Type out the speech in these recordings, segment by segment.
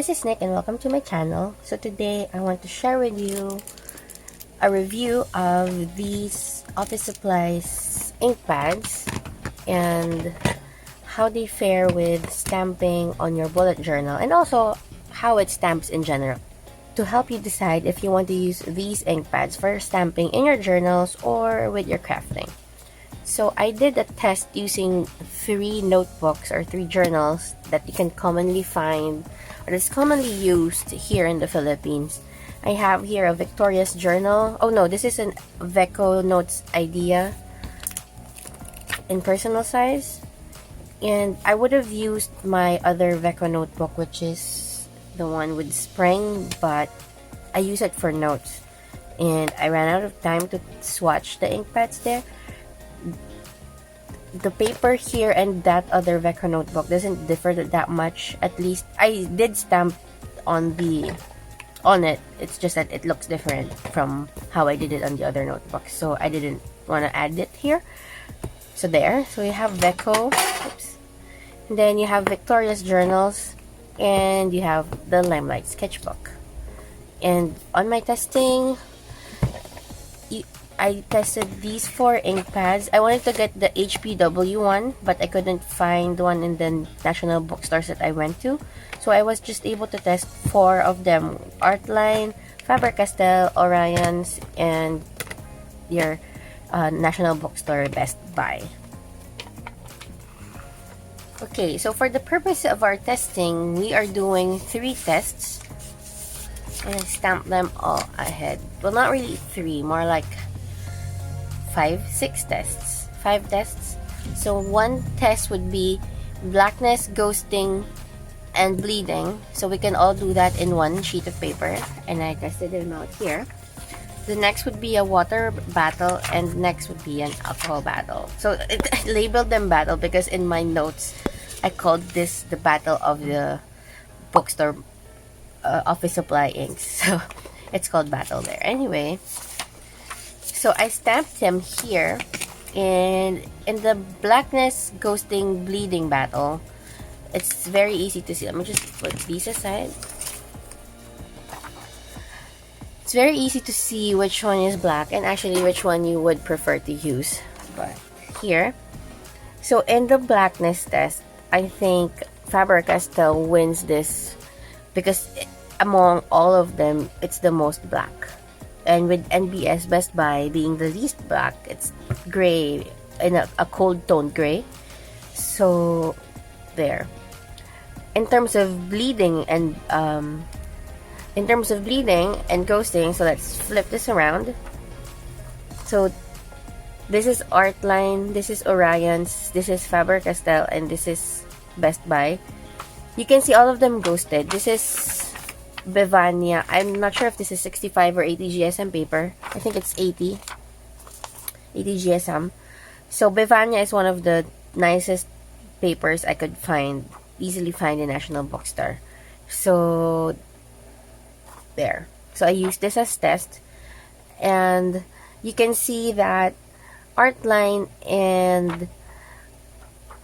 this is Nick and welcome to my channel. So today I want to share with you a review of these office supplies ink pads and how they fare with stamping on your bullet journal, and also how it stamps in general, to help you decide if you want to use these ink pads for stamping in your journals or with your crafting. So I did a test using 3 notebooks or 3 journals that you can commonly find, or that's commonly used here in the Philippines. I have here a Victoria's journal. Oh no, this is an Veco Notes Idea in personal size. And I would have used my other Veco notebook, which is the one with spring, but I use it for notes. And I ran out of time to swatch the ink pads there. The paper here and that other Veco notebook doesn't differ that much. At least I did stamp on it. It's just that it looks different from how I did it on the other notebook, so I didn't want to add it here. So there. So you have Veco. Oops. And then you have Victoria's journals, and you have the Limelight sketchbook. And on my testing, I tested these 4 ink pads. I wanted to get the HPW one, but I couldn't find one in the national bookstores that I went to. So I was just able to test 4 of them. Artline, Faber Castell, Orions, and your national bookstore Best Buy. Okay, so for the purpose of our testing, we are doing 3 tests. And I stamped them all ahead. Well, not really 3, more like 5 tests. So one test would be blackness, ghosting, and bleeding. So we can all do that in one sheet of paper, and I tested them out here. The next would be a water battle, and next would be an alcohol battle. So I labeled them battle because in my notes I called this the battle of the bookstore office supply inks. So it's called battle there. Anyway, so I stamped them here, and in the blackness, ghosting, bleeding battle, it's very easy to see. Let me just put these aside. It's very easy to see which one is black and actually which one you would prefer to use. But here, so in the blackness test, I think Faber Castell wins this because among all of them, it's the most black. And with NBS Best Buy being the least black, it's gray, in a cold toned gray. So there. In terms of bleeding and ghosting, so let's flip this around. So this is Artline, this is Orions, this is Faber Castell, and this is Best Buy. You can see all of them ghosted. This is Bevania. I'm not sure if this is 65 or 80 GSM paper. I think it's 80 GSM. So Bevania is one of the nicest papers I could easily find in National Bookstore. So there. So I used this as test, and you can see that Artline and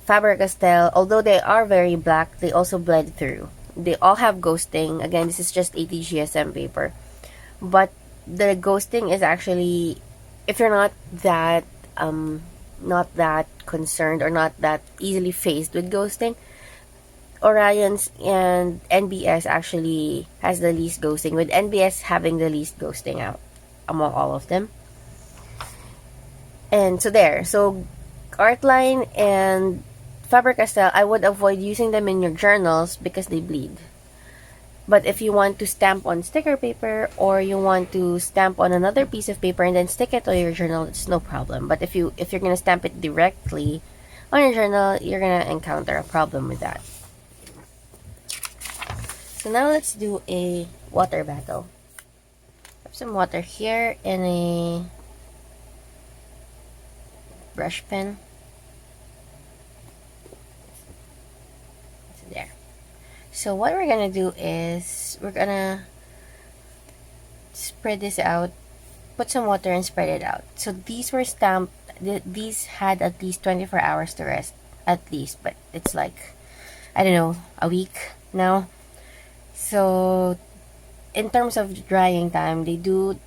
Faber Castell, although they are very black, they also bled through. They all have ghosting. Again, this is just 80 GSM paper, but the ghosting is actually, if you're not that concerned or not that easily faced with ghosting, Orions and NBS actually has the least ghosting, with NBS having the least ghosting out among all of them. And so there. So Artline and Faber Castell, I would avoid using them in your journals because they bleed. But if you want to stamp on sticker paper, or you want to stamp on another piece of paper and then stick it to your journal, it's no problem. But if you're gonna stamp it directly on your journal, you're gonna encounter a problem with that. So now let's do a water battle. I have some water here and a brush pen. There. So what we're gonna do is we're gonna spread this out, put some water and spread it out. So these were stamped, these had at least 24 hours to rest, at least, but it's like, I don't know, a week now. So in terms of drying time, they do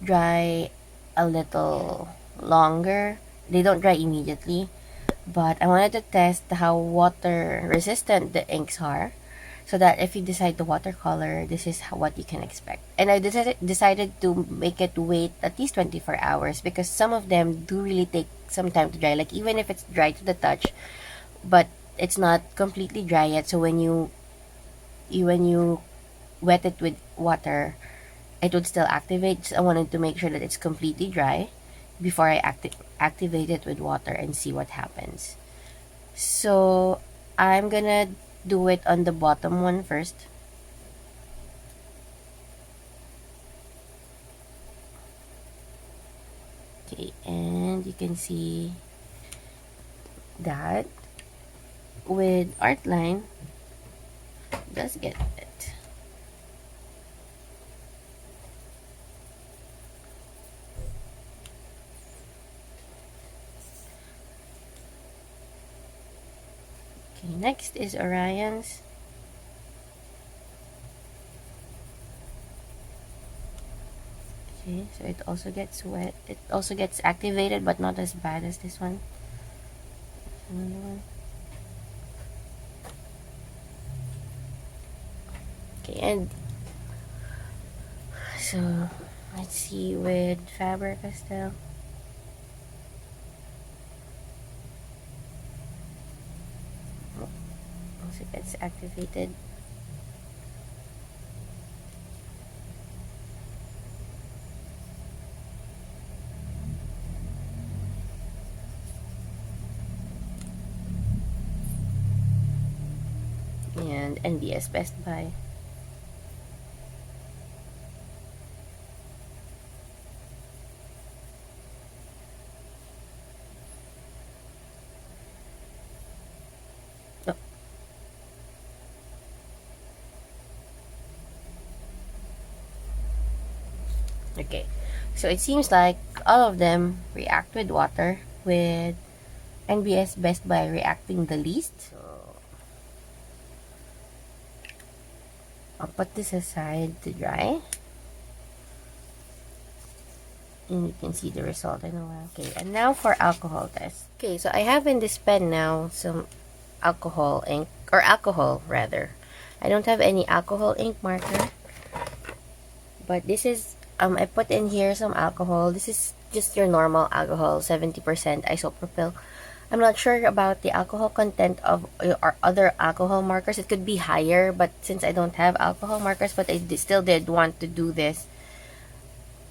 dry a little longer. They don't dry immediately, but I wanted to test how water resistant the inks are, so that if you decide to watercolor, this is what you can expect. And I decided to make it wait at least 24 hours because some of them do really take some time to dry. Like even if it's dry to the touch, but it's not completely dry yet. So when you wet it with water, it would still activate. So I wanted to make sure that it's completely dry before I activate it with water and see what happens. So I'm gonna do it on the bottom one first. Okay, and you can see that with Artline does get it. Okay, next is Orions. Okay, so it also gets wet. It also gets activated, but not as bad as this one. Another one. Okay, and so let's see with Faber Castell. Also gets activated. And NBS Best Buy. Oh, okay, so it seems like all of them react with water, with NBS Best Buy reacting the least. So I'll put this aside to dry. And you can see the result in a while. Okay, and now for alcohol test. Okay, so I have in this pen now some alcohol ink, or alcohol rather. I don't have any alcohol ink marker, but this is, I put in here some alcohol. This is just your normal alcohol, 70% isopropyl. I'm not sure about the alcohol content of our other alcohol markers. It could be higher, but since I don't have alcohol markers, but I still did want to do this,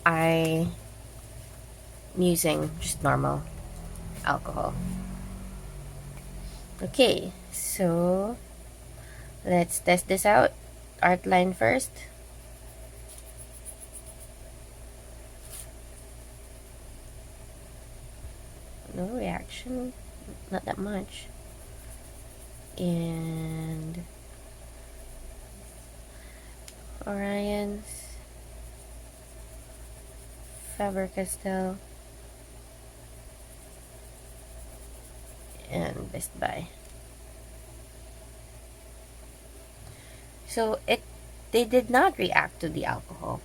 I'm using just normal alcohol. Okay, so let's test this out. Artline first. No reaction, not that much. And Orions, Faber Castell, and Best Buy. So they did not react to the alcohol.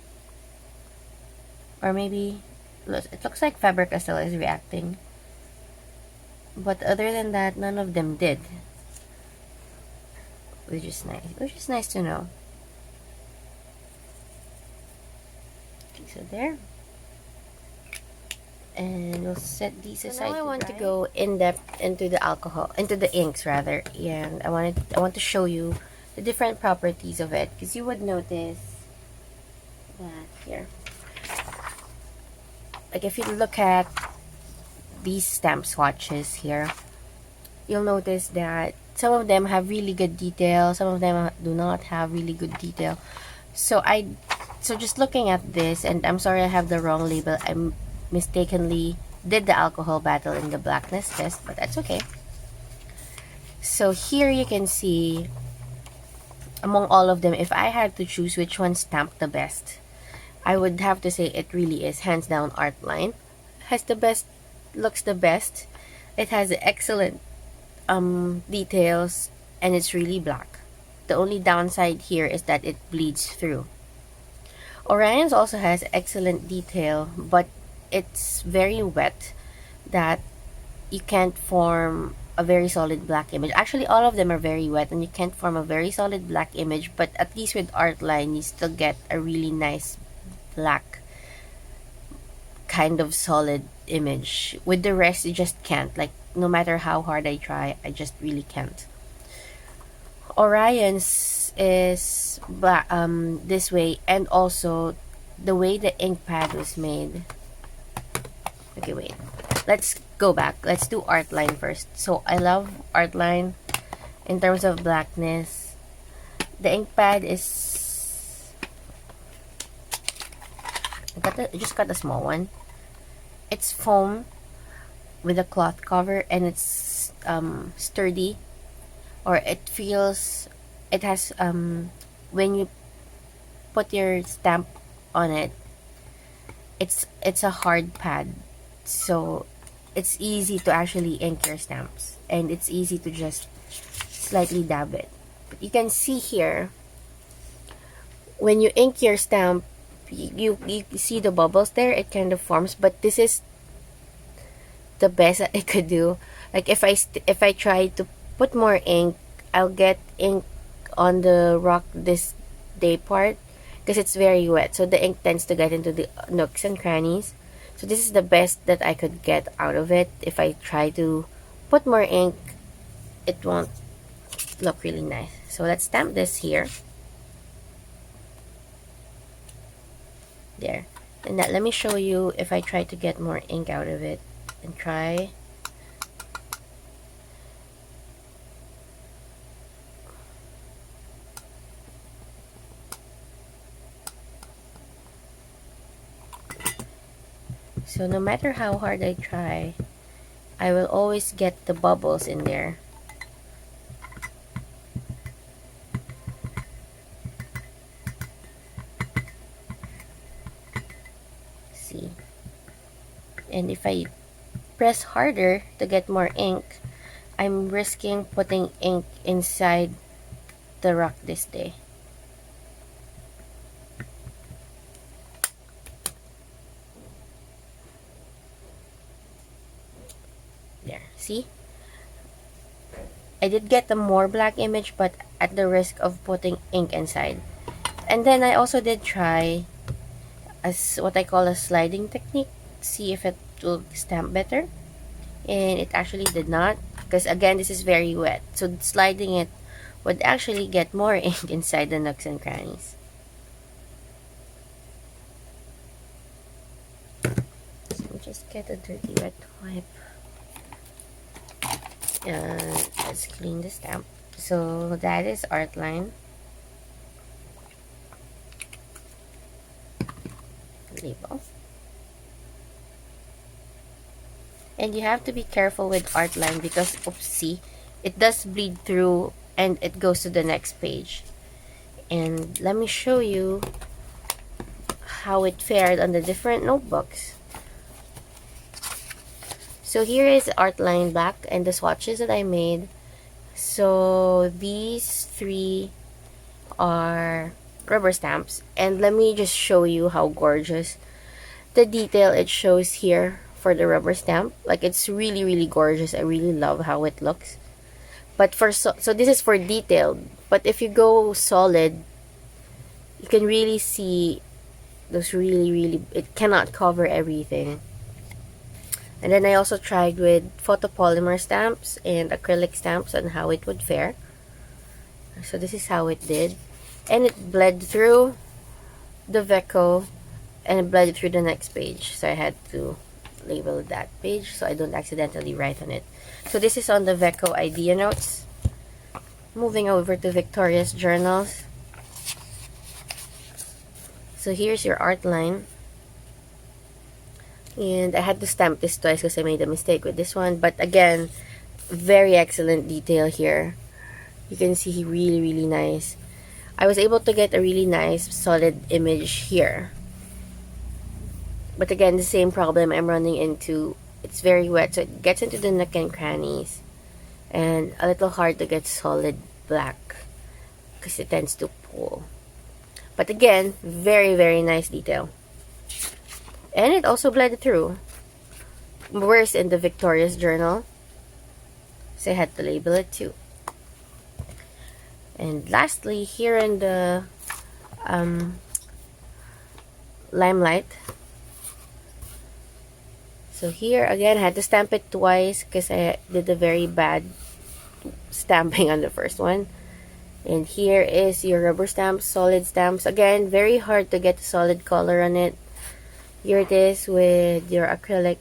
Or maybe it looks like Faber Castell is reacting. But other than that, none of them did. Which is nice. Which is nice to know. Okay, so there. And we'll set these aside. So now I want to go in depth into the alcohol, into the inks rather, and I want to show you the different properties of it, because you would notice that here, like if you look at these stamp swatches here, you'll notice that some of them have really good detail, some of them do not have really good detail. So just looking at this, and I'm sorry I have the wrong label, I mistakenly did the alcohol battle in the blackness test, but that's okay. So here you can see, among all of them, if I had to choose which one stamped the best, I would have to say it really is hands down Artline. Has the best, looks the best. It has excellent details, and it's really black. The only downside here is that it bleeds through. Orions also has excellent detail, but it's very wet that you can't form a very solid black image. Actually, all of them are very wet and you can't form a very solid black image, but at least with Artline, you still get a really nice black kind of solid image. With the rest, you just can't. Like, no matter how hard I try, I just really can't. Orions is this way, and also the way the ink pad was made. Okay, wait. Let's go back. Let's do Artline first. So I love Artline in terms of blackness. The ink pad is I just got a small one. It's foam with a cloth cover, and it's sturdy, or it feels, it has when you put your stamp on it, it's a hard pad, so it's easy to actually ink your stamps, and it's easy to just slightly dab it. But you can see here, when you ink your stamp, you see the bubbles there, it kind of forms, but this is the best that I could do. Like, if I try to put more ink, I'll get ink on the rock this day part, because it's very wet, so the ink tends to get into the nooks and crannies. So this is the best that I could get out of it. If I try to put more ink, it won't look really nice. So let's stamp this here. There. And let me show you if I try to get more ink out of it. And try. So no matter how hard I try, I will always get the bubbles in there. See? And if I press harder to get more ink, I'm risking putting ink inside the rock this day. There, see? I did get a more black image, but at the risk of putting ink inside. And then I also did try as what I call a sliding technique, see if it will stamp better, and it actually did not, because again, this is very wet, so sliding it would actually get more ink inside the nooks and crannies. So just get a dirty wet wipe. Let's clean the stamp. So that is Artline. Label. And you have to be careful with Artline because, oopsie, it does bleed through and it goes to the next page. And let me show you how it fared on the different notebooks. So here is Artline black and the swatches that I made. So these three are rubber stamps, and let me just show you how gorgeous the detail it shows here for the rubber stamp. Like, it's really, really gorgeous. I really love how it looks. But for so this is for detailed, but if you go solid, you can really see those really, it cannot cover everything. And then I also tried with photopolymer stamps and acrylic stamps on how it would fare. So this is how it did. And it bled through the Veco and it bled through the next page. So I had to label that page so I don't accidentally write on it. So this is on the Veco idea notes. Moving over to Victoria's journals. So here's your Artline. And I had to stamp this twice because I made a mistake with this one. But again, very excellent detail here. You can see really nice. I was able to get a really nice solid image here. But again, the same problem I'm running into. It's very wet, so it gets into the nook and crannies. And a little hard to get solid black. because it tends to pull. But again, very, very nice detail. And it also blended through. Worse in the Victoria's journal. So I had to label it too. And lastly, here in the Limelight. So here again, I had to stamp it twice because I did a very bad stamping on the first one. And here is your rubber stamps, solid stamps. Again, very hard to get a solid color on it. Here it is with your acrylic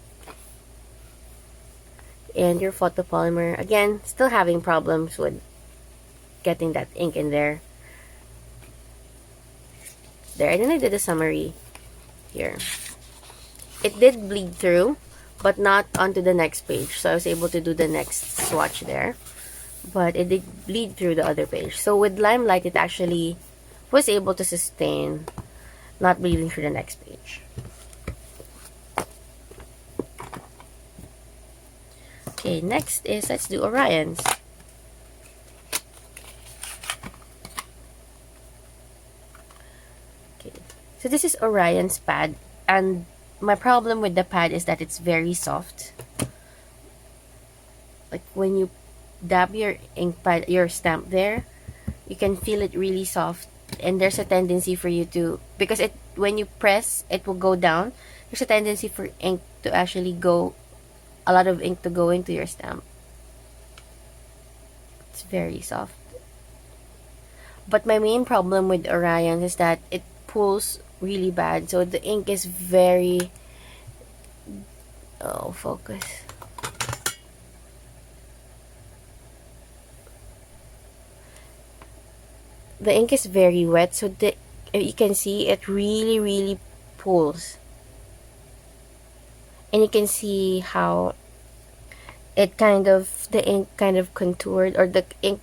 and your photopolymer. Again, still having problems with getting that ink in there. There, and then I did a summary here. It did bleed through, but not onto the next page. So I was able to do the next swatch there. But it did bleed through the other page. So with Limelight, it actually was able to sustain not bleeding through the next page. Okay, next is, let's do Orions. Okay, so this is Orion's pad, and my problem with the pad is that it's very soft. Like when you dab your ink pad, your stamp there, you can feel it really soft, and there's a tendency for you to, because it, when you press, it will go down. There's a tendency for ink to actually go, a lot of ink to go into your stamp. It's very soft. But my main problem with Orion is that it pulls really bad, so the ink is very, oh, focus. The ink is very wet, so you can see it really pulls. And you can see how it kind of, the ink kind of contoured, or the ink,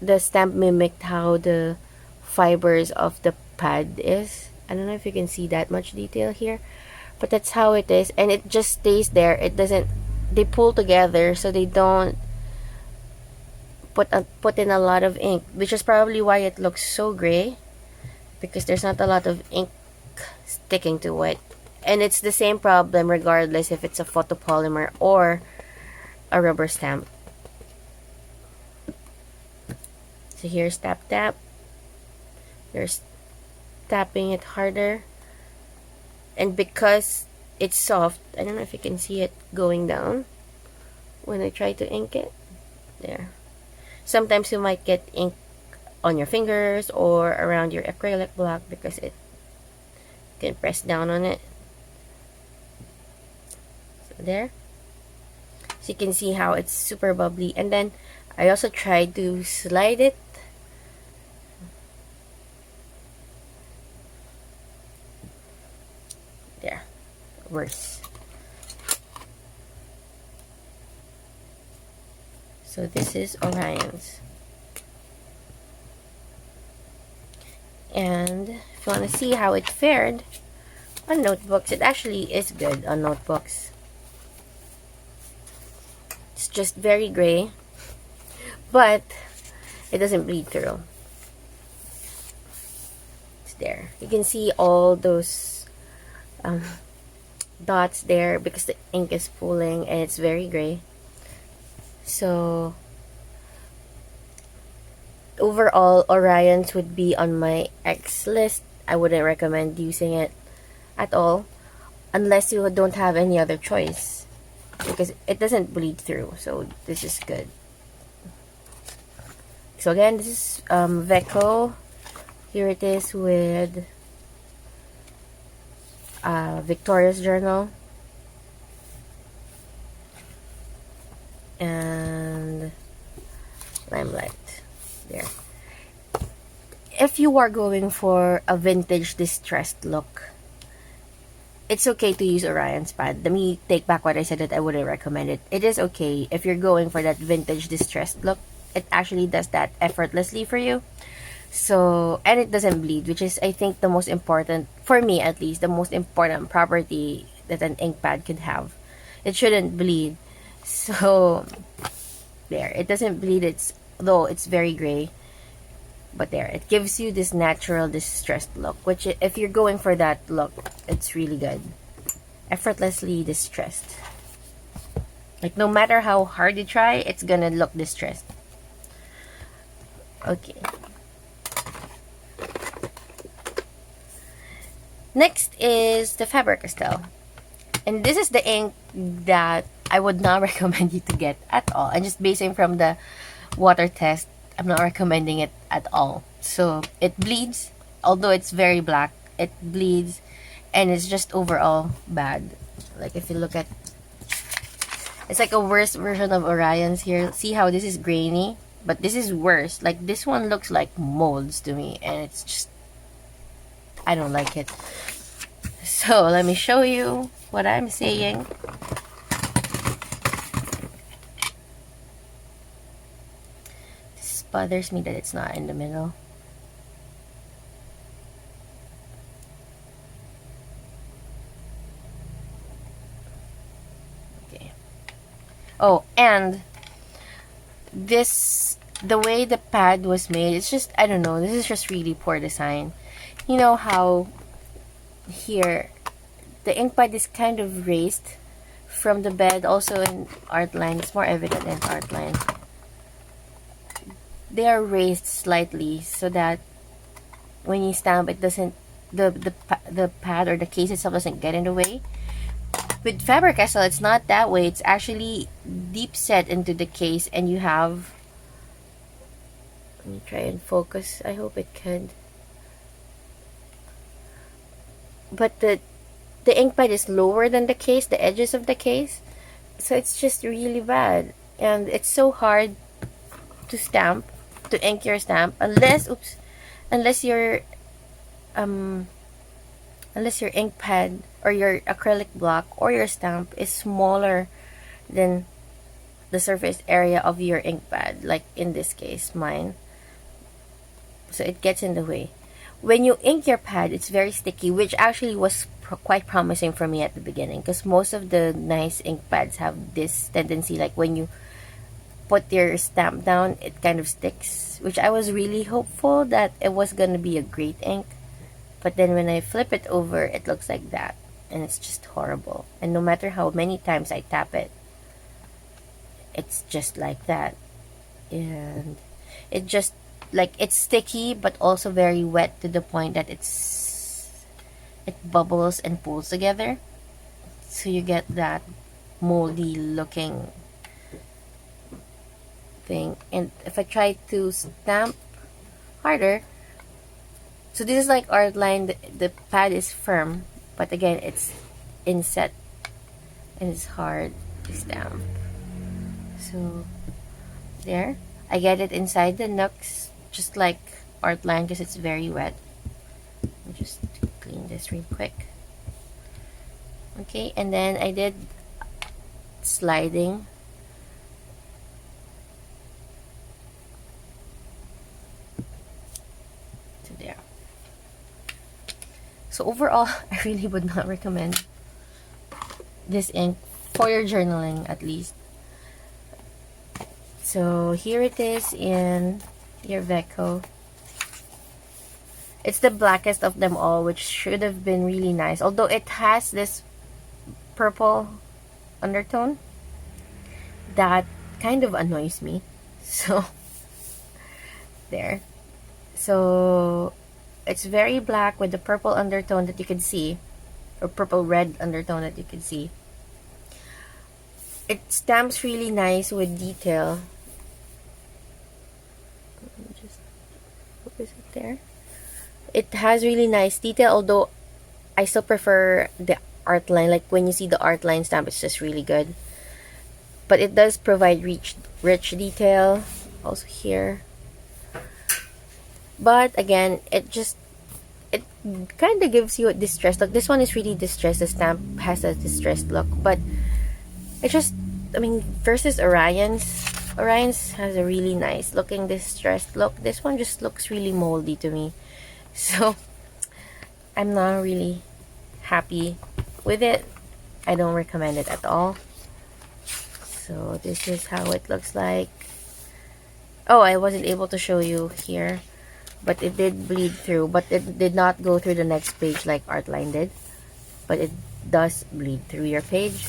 the stamp mimicked how the fibers of the pad is. I don't know if you can see that much detail here, but that's how it is, and it just stays there. It doesn't, they pull together, so they don't put in a lot of ink, which is probably why it looks so gray, because there's not a lot of ink sticking to it. And it's the same problem regardless if it's a photopolymer or a rubber stamp. So here's tap tap. Here's tapping it harder, and because it's soft, I don't know if you can see it going down when I try to ink it. There. Sometimes you might get ink on your fingers or around your acrylic block because it can press down on it. So there. So you can see how it's super bubbly. And then I also tried to slide it. There. Worse. So this is Orions. And if you want to see how it fared on notebooks, it actually is good on notebooks. It's just very gray, but it doesn't bleed through. It's there. You can see all those dots there because the ink is pooling, and it's very gray. So overall, Orions would be on my X list. I wouldn't recommend using it at all unless you don't have any other choice, because it doesn't bleed through. So this is good. So again, this is Veco. Here it is with Victoria's journal. And Limelight. There. If you are going for a vintage distressed look, it's okay to use Orion's pad. Let me take back what I said that I wouldn't recommend it. It is okay if you're going for that vintage distressed look. It actually does that effortlessly for you. So, and it doesn't bleed, which is, I think, the most important, for me at least, the most important property that an ink pad could have. It shouldn't bleed. So there, it doesn't bleed. Though it's very gray, But there, it gives you this natural distressed look, which if you're going for that look, it's really good. Effortlessly distressed. Like no matter how hard you try, it's gonna look distressed. Okay. Next is the Faber Castell. And this is the ink that I would not recommend you to get at all. And just basing from the water test, I'm not recommending it at all. So it bleeds, although it's very black, it bleeds, and it's just overall bad. Like if you look at, it's like a worse version of Orions here. See how this is grainy, but this is worse. Like this one looks like molds to me, and it's just, I don't like it. So let me show you what I'm saying. This bothers me that it's not in the middle. Okay. Oh, and this, the way the pad was made, it's just, I don't know, this is just really poor design. You know how here the ink pad is kind of raised from the bed. Also in Artline, it's more evident in Artline. They are raised slightly so that when you stamp, it doesn't, the pad or the case itself doesn't get in the way. With Faber Castell, it's not that way. It's actually deep set into the case, and you have, let me try and focus. I hope it can. But the ink pad is lower than the case, the edges of the case. So it's just really bad. And it's so hard to stamp, to ink your stamp, unless, oops, unless your ink pad or your acrylic block or your stamp is smaller than the surface area of your ink pad, like in this case, mine. So it gets in the way. When you ink your pad, it's very sticky, which actually was quite promising for me at the beginning, because most of the nice ink pads have this tendency, like when you put your stamp down, it kind of sticks, which I was really hopeful that it was going to be a great ink. But then when I flip it over, it looks like that, and it's just horrible. And no matter how many times I tap it, it's just like that. And it just, like, it's sticky but also very wet to the point that it bubbles and pulls together, so you get that moldy looking thing. And if I try to stamp harder, so this is like Artline, the pad is firm, but again it's inset and it's hard to stamp. So there, I get it inside the nooks, just like Artline, because it's very wet. Let me just clean this real quick. Okay, and then I did sliding. To there. So overall, I really would not recommend this ink for your journaling, at least. So here it is in your Veco. It's the blackest of them all, which should have been really nice. Although it has this purple undertone that kind of annoys me. So, there. So, it's very black with the purple undertone that you can see. Or purple-red undertone that you can see. It stamps really nice with detail. Just focus it there. It has really nice detail, although I still prefer the Artline. Like when you see the Artline stamp, it's just really good. But it does provide rich detail also here. But again, it kind of gives you a distressed look. This one is really distressed. The stamp has a distressed look, but it just, I mean, versus Orions has a really nice looking distressed look. This one just looks really moldy to me. So, I'm not really happy with it. I don't recommend it at all. So, this is how it looks like. Oh, I wasn't able to show you here. but it did bleed through, but it did not go through the next page like Artline did, but it does bleed through your page.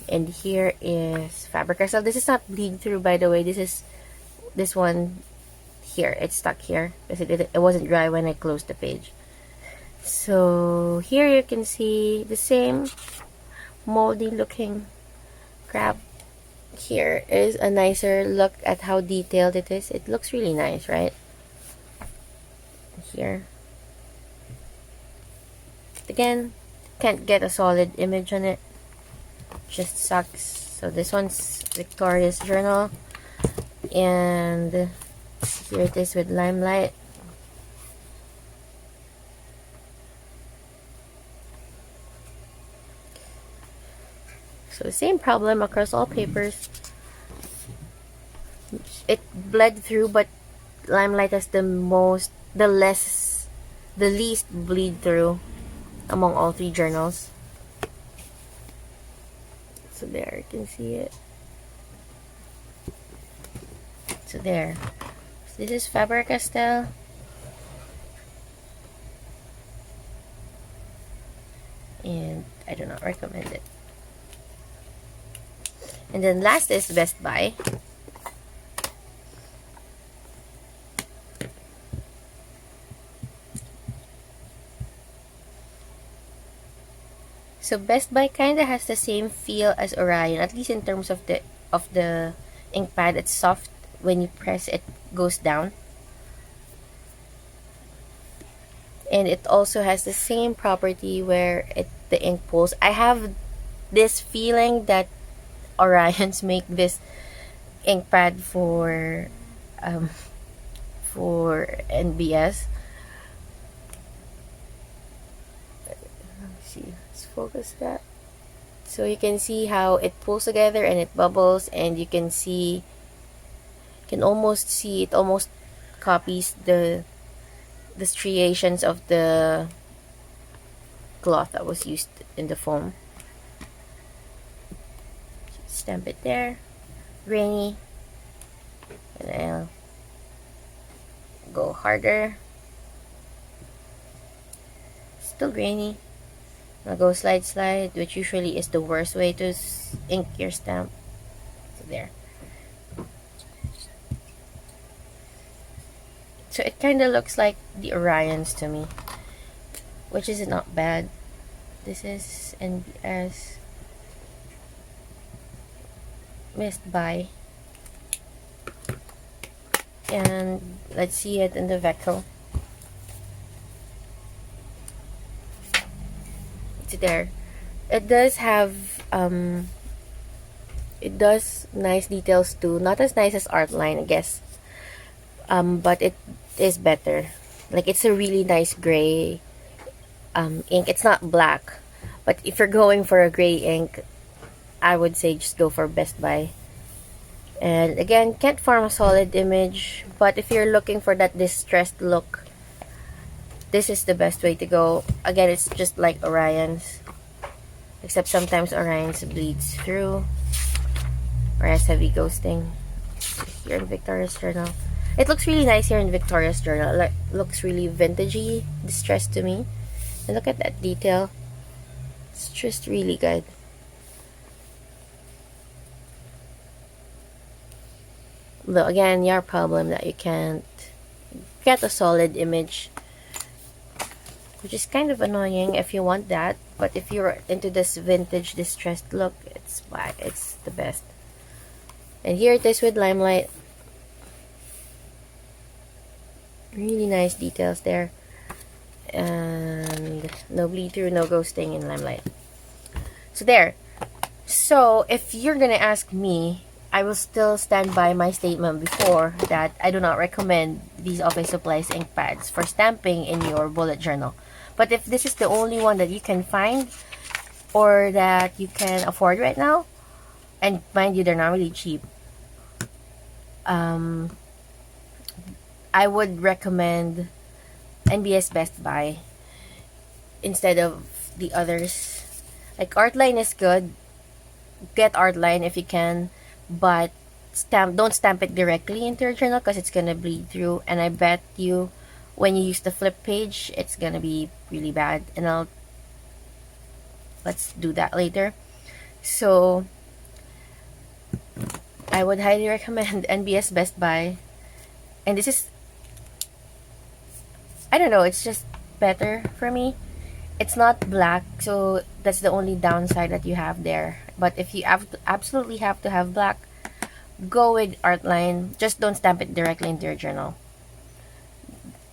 And here is Faber Castell. This is not bleed through, by the way. This one here, it's stuck here because it wasn't dry when I closed the page. So here you can see the same moldy looking crap. Here is a nicer look at how detailed it is. It looks really nice, right? Here. Again, can't get a solid image on it. Just sucks. So this one's Victoria's Journal. And here it is with Limelight. So same problem across all papers. It bled through, but Limelight has the least bleed through among all three journals. So there, you can see it. So there. So this is Faber Castell. And I do not recommend it. And then last is Best Buy. So Best Buy kind of has the same feel as Orion, at least in terms of the ink pad. It's soft. When you press it, goes down. And it also has the same property where the ink pulls. I have this feeling that Orions make this ink pad for NBS. Let's see, let's focus that. So you can see how it pulls together and it bubbles, and you can almost see it almost copies the striations of the cloth that was used in the foam. Stamp it there. Grainy. And I'll go harder. Still grainy. I'll go slide, which usually is the worst way to ink your stamp. So there. So it kind of looks like the Orions to me, which is not bad. This is NBS Best Buy. And let's see it in the Veco. It's there. It does have it does nice details too. Not as nice as Artline, I guess. But it is better. Like, it's a really nice gray ink. It's not black, but if you're going for a gray ink, I would say just go for Best Buy. And again, can't form a solid image, but if you're looking for that distressed look, this is the best way to go. Again, it's just like Orions, except sometimes Orions bleeds through or has heavy ghosting. Here in Victoria's Journal, it looks really nice here in Victoria's Journal. It looks really vintagey, distressed to me. And look at that detail. It's just really good. Though again, your problem that you can't get a solid image, which is kind of annoying if you want that. But if you're into this vintage distressed look, it's the best. And here it is with Limelight. Really nice details there. And no bleed through, no ghosting in Limelight. So there. So if you're gonna ask me, I will still stand by my statement before that I do not recommend these office supplies ink pads for stamping in your bullet journal. But if this is the only one that you can find or that you can afford right now, and mind you, they're not really cheap, I would recommend NBS Best Buy instead of the others. Like, Artline is good. Get Artline if you can, but don't stamp it directly into your journal because it's gonna bleed through, and I bet you when you use the flip page it's gonna be really bad, and let's do that later. So I would highly recommend NBS Best Buy, and this is, I don't know, it's just better for me. It's not black, so that's the only downside that you have there. But if you absolutely have to have black, go with Artline. Just don't stamp it directly into your journal.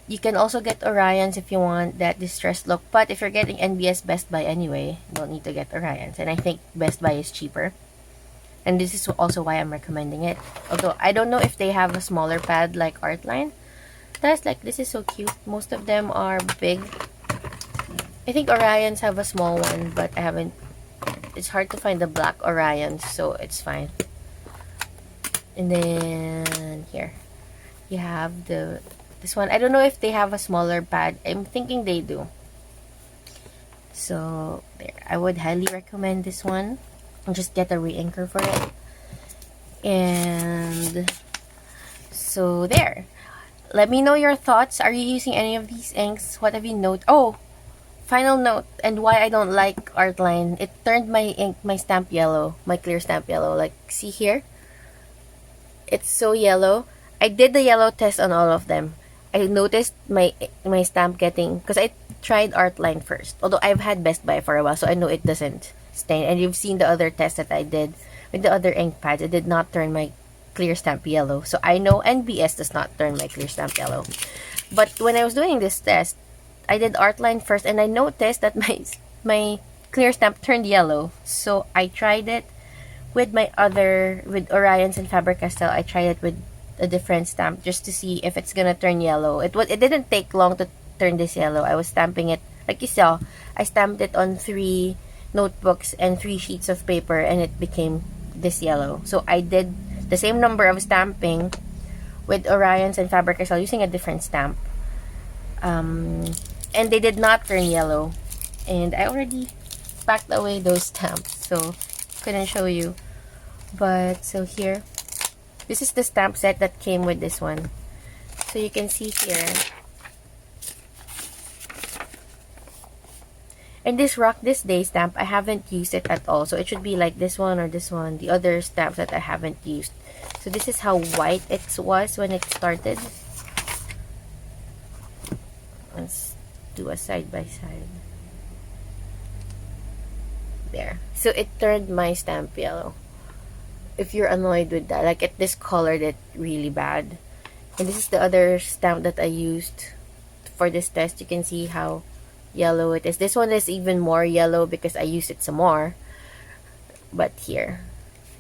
You can also get Orions if you want that distressed look, but if you're getting NBS Best Buy anyway, you don't need to get Orions. And I think Best Buy is cheaper. And this is also why I'm recommending it. Although I don't know if they have a smaller pad like Artline. That's like, this is so cute. Most of them are big. I think Orions have a small one, but I haven't. It's hard to find the black Orions, so it's fine. And then here you have this one. I don't know if they have a smaller pad. I'm thinking they do. So there, I would highly recommend this one. I'll just get a re-inker for it. And so there. Let me know your thoughts. Are you using any of these inks? What have you noted? Oh, final note, and why I don't like Artline. It turned my ink, my stamp yellow, my clear stamp yellow. Like, see here? It's so yellow. I did the yellow test on all of them. I noticed my stamp getting, because I tried Artline first. Although I've had Best Buy for a while, so I know it doesn't stain. And you've seen the other test that I did with the other ink pads. It did not turn my clear stamp yellow. So I know NBS does not turn my clear stamp yellow. But when I was doing this test, I did Artline first, and I noticed that my clear stamp turned yellow. So I tried it with with Orions and Faber Castell. I tried it with a different stamp just to see if it's gonna turn yellow. It didn't take long to turn this yellow. I was stamping it, like you saw, I stamped it on 3 notebooks and 3 sheets of paper, and it became this yellow. So I did the same number of stamping with Orions and Faber Castell using a different stamp. And they did not turn yellow. And I already packed away those stamps, so couldn't show you. But so here, this is the stamp set that came with this one. So you can see here. And this Rock This Day stamp, I haven't used it at all. So it should be like this one or this one. The other stamps that I haven't used. So this is how white it was when it started. Let's do a side by side. There. So it turned my stamp yellow. If you're annoyed with that, like it discolored it really bad. And this is the other stamp that I used for this test. You can see how yellow it is. This one is even more yellow because I used it some more. But here,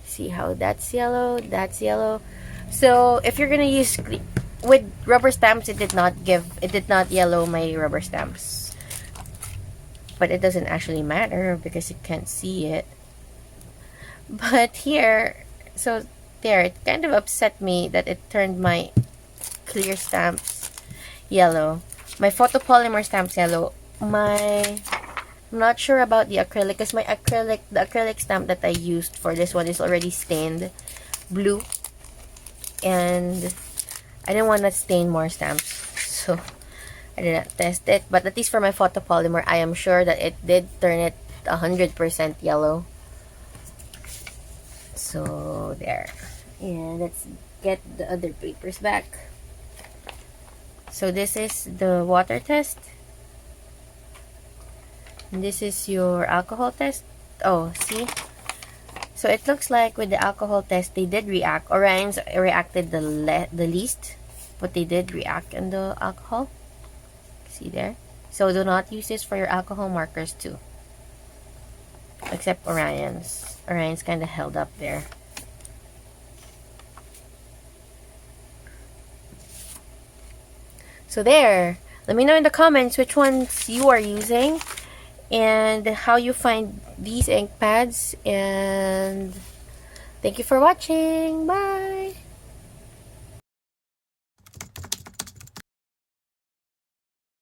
see how that's yellow, that's yellow. So if you're gonna use with rubber stamps, it did not yellow my rubber stamps. But it doesn't actually matter because you can't see it. But here, so there, it kind of upset me that it turned my clear stamps yellow. My photopolymer stamps yellow. I'm not sure about the acrylic because the acrylic stamp that I used for this one is already stained blue. And I didn't want to stain more stamps. So I did not test it. But at least for my photopolymer, I am sure that it did turn it 100% yellow. So there. And let's get the other papers back. So this is the water test. And this is your alcohol test. Oh, see? So it looks like with the alcohol test, they did react. Orions reacted the least, but they did react in the alcohol. See there? So do not use this for your alcohol markers too. Except Orions. Orions kind of held up there. So there. Let me know in the comments which ones you are using and how you find these ink pads. And thank you for watching. Bye!